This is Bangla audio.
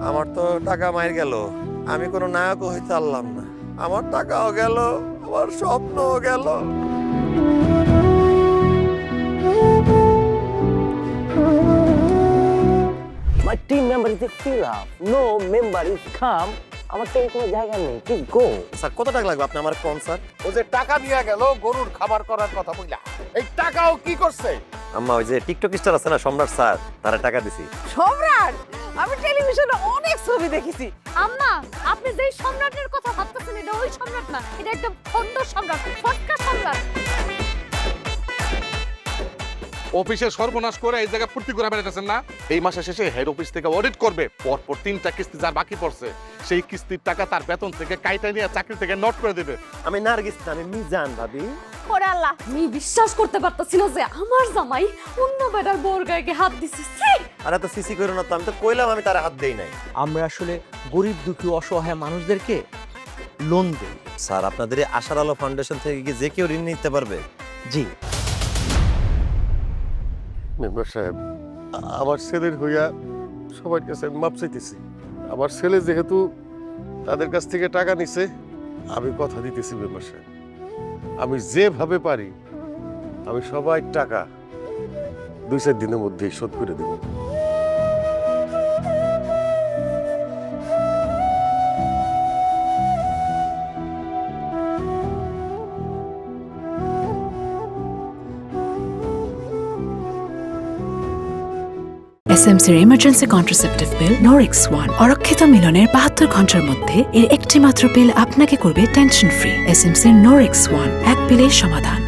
আমার তো টাকা মাইর গেল, আমি কোনো নায়কও হইতে পারলাম না। আমার টাকাও গেল, আমার স্বপ্নও গেল। My team member is a fill up. No member is come. আমার তো কোনো জায়গা নেই। Please go. স্যার কত টাকা লাগবে আপনি আমার কনসার্ট? ও যে টাকা নিয়ে গেল গরুর খাবার করার কথা বইলা, এই টাকাও কি করছে? আম্মা ওই যে টিকটক স্টার আছে না সম্রাট স্যার, তারা টাকা দিছি। সম্রাট, আমি টেলিভিশনে অনেক ছবি দেখেছি। আম্মা, আপনি যেই সম্রাটের কথা ভাবতেছেন এটা ওই সম্রাট না, এটা একটা ফন্ড সম্রাট, ফটকা সম্রাট। অফিসে সর্বনাশ করে এই জায়গা ফুর্তি করে বেড়াতেছেন না? এই মাসের শেষে হেড অফিস থেকে অডিট করবে, পরপর 3টা কিস্তি যার বাকি পড়ছে সেই কিস্তির টাকা তার বেতন থেকে কাইটা নিয়ে চাকরি থেকে নোট করে দেবে। আমি নার্গিস না, আমি মিজান ভাবি। ওরে আল্লাহ, আমি বিশ্বাস করতে পারতাছি না যে আমার জামাই অন্য বেটার বউর গায়ে হাত দিছে। আরে তো সিসি করো না তো, আমি তো কইলাম আমি তার হাত দেই নাই। আমরা আসলে গরিব দুঃখী অসহায় মানুষদেরকে লোন দেই। স্যার আপনাদের এই আশার আলো ফাউন্ডেশন থেকে কি যে কেউ ঋণ নিতে পারবে? জি। মেম্বার সাহেব, আমার ছেলের হইয়া সবার কাছে আমি মাপ চাইতেছি। আমার ছেলে যেহেতু তাদের কাছ থেকে টাকা নিছে, আমি কথা দিতেছি মেম্বার সাহেব, আমি যেভাবে পারি আমি সবাই টাকা 2-4 দিনের মধ্যেই শোধ করে দেব। এসএমসির emergency contraceptive pill Norix one অরক্ষিত মিলনের 72 ঘন্টার মধ্যে এর একটি মাত্র পিল আপনাকে করবে টেনশন ফ্রি। এসএমসির নরিক্স ওয়ান, এক পিলের সমাধান।